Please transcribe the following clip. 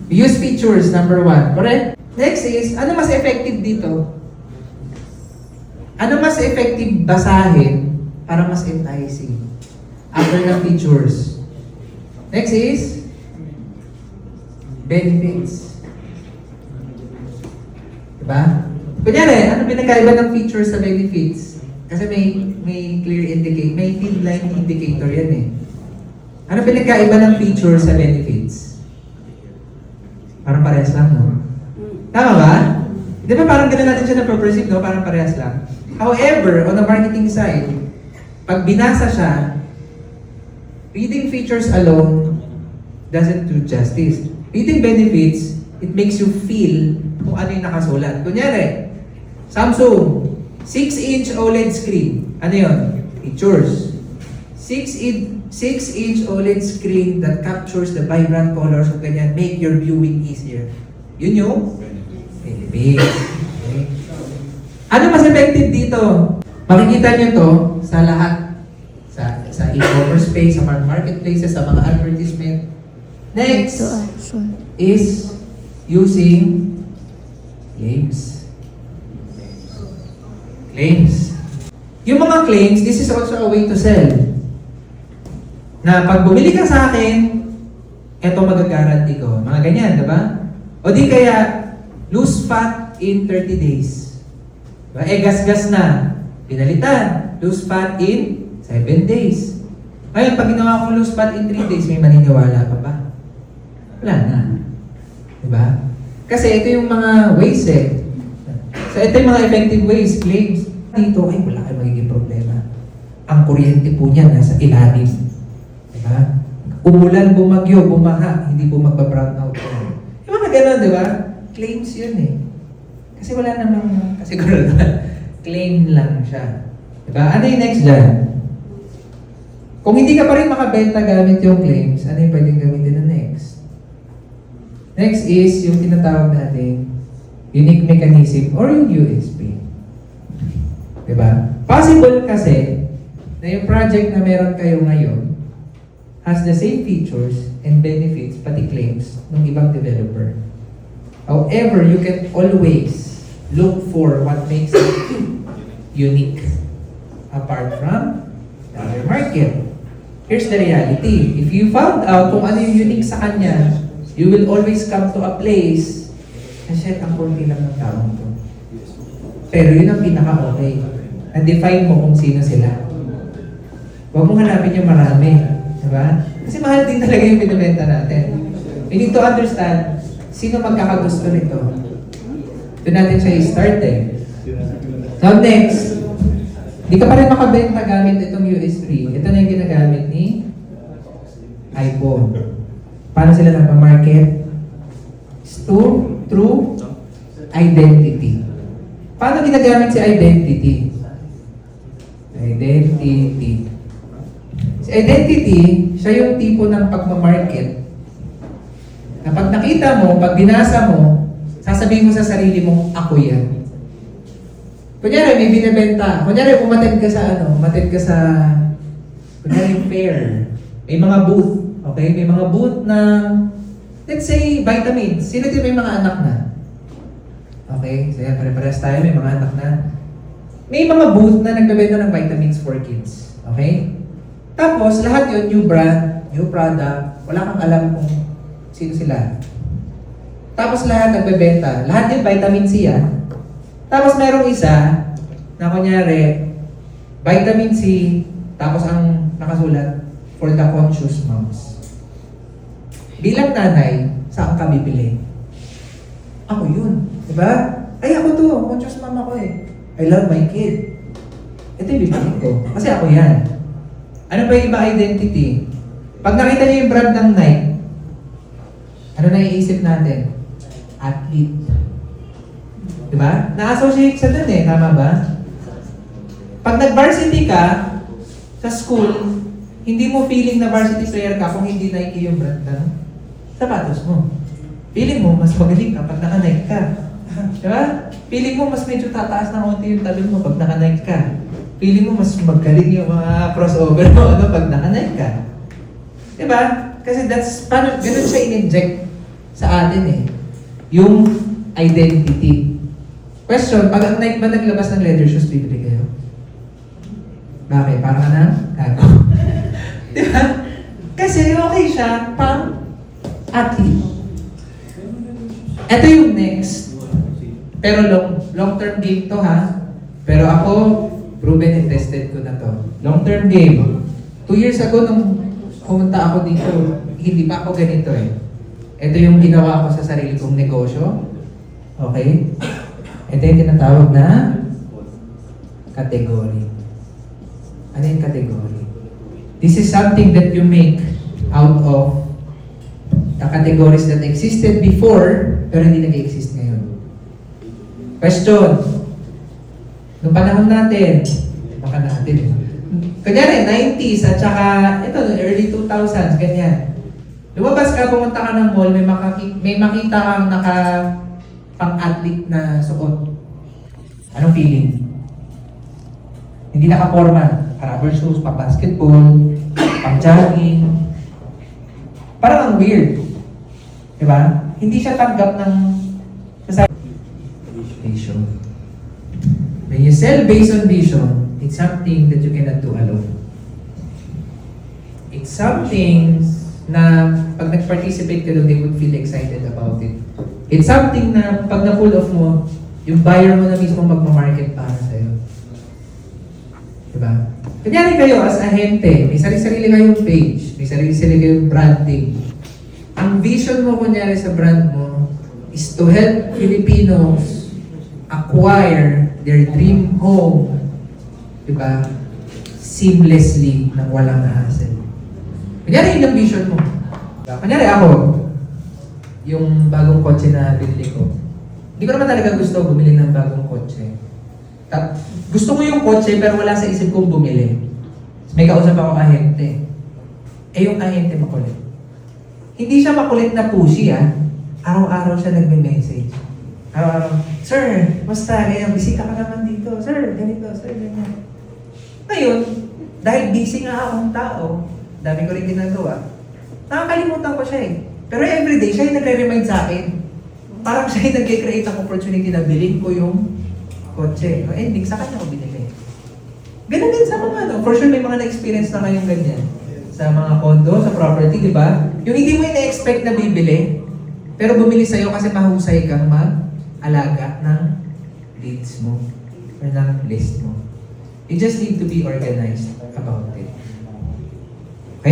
Use features, number 1. Correct? Next is, ano mas effective dito? Ano mas effective basahin para mas enticing? After ng features. Next is, benefits. Diba? Kunyari, ano pinagkaiba ng features sa benefits? Kasi may clear indicator, may thin line indicator yan eh. Ano pinagkaiba ng features sa benefits? Parang parehas lang, no? Tama ba? Di ba parang gano'n natin siya na-perceive, no? Parang parehas lang. However, on the marketing side, pag binasa siya, reading features alone doesn't do justice. Reading benefits, it makes you feel kung ano yung nakasulat. Kunyari, Samsung, 6-inch OLED screen. Ano yun? Features. 6-inch OLED screen that captures the vibrant colors of ganyan, make your viewing easier. Yun yung benefits. Okay. Ano mas effective dito? Makikita nyo to sa lahat. Sa e-commerce space, sa mga marketplaces, sa mga advertisement. Next is using claims. Claims. Yung mga claims, this is also a way to sell. Na pag bumili ka sa akin, eto magagaranti ko. Mga ganyan, diba? O di kaya, lose fat in 30 days. Diba? Eh, gas-gas na. Pinalitan. Lose fat in 7 days. Ngayon, pag ginawa ko lose fat in 3 days, may maniniwala pa ba? Wala na. Diba? Kasi ito yung mga ways eh. So ito yung mga effective ways, claims. Dito, ay wala kayong magiging problema. Ang kuryente po niya nasa ilalim. Diba? Umulan, bumagyo, bumaha, hindi po magpa-brown out. Yung mga ganun, diba? Claims yun eh. Kasi wala namang kasiguraduhan. Claim lang siya. Diba? Ano yung next dyan? Kung hindi ka pa rin makabenta gamit yung claims, ano yung pwedeng gamitin na next? Next is yung tinatawag natin unique mechanism or yung USP. Diba? Possible kasi na yung project na meron kayo ngayon has the same features and benefits, pati claims, ng ibang developer. However, you can always look for what makes it unique apart from the other market. Here's the reality. If you found out kung ano yung unique sa kanya, you will always come to a place na shit, ang konti lang ng taong to. Pero yun ang pinaka-okay. Na-define mo kung sino sila. Huwag mong hanapin yung marami. Diba? Kasi mahal din talaga yung binibenta natin. We need to understand sino magkakagusto nito. Doon natin siya i-start eh. So next, di ka pa rin makabenta gamit itong USB. Ito na yung ginagamit ni iPhone. Paano sila nagpa-market? Through identity. Paano ginagamit si identity? Identity. Si identity, siya yung tipo ng pagmamarket. Kapag nakita mo, pag binasa mo, sasabihin mo sa sarili mo, ako yan. Kunyari, may binibenta. Kunyari, umatid ka sa kunyari, fair. May mga booth. Okay? May mga booth ng, let's say, vitamins. Sino din may mga anak na? Okay? So yan, pare-parehas tayo, may mga anak na. May mga booth na nagbebenta ng vitamins for kids. Okay? Tapos, lahat yun, new brand, new product, wala kang alam kung sino sila. Tapos lahat nagbebenta. Lahat yun, vitamin C yan. Tapos merong isa, na kunyari, vitamin C, tapos ang nakasulat, for the conscious moms. Bilang nanay, saan ka bibili? Ako yun. Diba? Ay, ako to. Conscious mom ako eh. I love my kid. Ito yung bibili ko. Kasi ako yan. Ano ba yung iba identity? Pag nakita niyo yung brand ng Nike, ano na iisip natin? Athlete. Diba? Na-associate sa dun eh. Tama ba? Pag nag-varsity ka sa school, hindi mo feeling na varsity player ka kung hindi Nike yung brand ng sapatos mo. Feeling mo, mas magaling ka pag naka-Nike ka. Diba? Feeling mo, mas medyo tataas na konti yung talon mo pag naka-Nike ka. Feeling mo, mas magaling yung mga crossover mo pag naka-Nike ka. Diba? Kasi that's, paano, ganun siya in-inject sa atin eh. Yung identity. Question, pag ang Nike ba naglabas ng leather shoes, bibili kayo? Bakit? Para ka na? Gago. Di ba? Kasi okay siya pang athlete. Ito yung next. Pero long-term game to ha. Pero ako, proven and tested ko na to. Long-term game. 2 years ago nung pumunta ako dito, hindi pa ako ganito eh. Ito yung ginawa ko sa sarili kong negosyo. Okay? Ito yung tinatawag na category. Ano yung category? This is something that you make out of the categories that existed before pero hindi nag-exist ngayon. Question. Noong panahon natin, baka natin, kunyari 90s at saka ito, early 2000s, ganyan. Lumabas ka, pumunta ka ng mall, may makita kang pang-athlete na suot. Anong feeling? Hindi naka-forma. Rubber shoes, pang-basketball, pang-jogging. Parang ang weird. Diba? Hindi siya tanggap ng vision. When you sell based on vision, it's something that you cannot do alone. It's something na pag nag-participate ka doon, they would feel excited about it. It's something na pag na-pull off mo, yung buyer mo na mismo magmamarket para sa'yo. Diba? Kanyari kayo as ahente, may sarili-sarili kayong page, may sarili-sarili kayong branding. Ang vision mo kunyari sa brand mo is to help Filipinos acquire their dream home. Diba? Seamlessly, nang walang hassle. Kunyari yun ang vision mo. Kunyari ako, yung bagong kotse na binili ko, hindi ko naman talaga gusto bumili ng bagong kotse. Gusto ko yung kotse pero wala sa isip kong bumili. May kausap ako ahente. Yung ahente makulit. Hindi siya makulit na pushy Araw-araw siya nagme-message. Araw-araw, "Sir, basta ganyan, bisita ka naman dito. Sir, ganito, sir, ganyan." Ngayon, dahil busy nga akong tao, dami ko rin ginagawa, nakakalimutan ko siya Pero everyday, siya yung nagre-remind sa akin. Parang siya yung nag-create ng opportunity na bilhin ko yung kotse. Ending, sa kanya ko binili. Ganun din sa mga for sure may mga na-experience na kayong ganyan. Sa mga condo, sa property, di ba? Yung hindi mo ina-expect na bibili, pero bumili sa'yo kasi mahusay kang mag-alaga ng leads mo or ng list mo. You just need to be organized about it.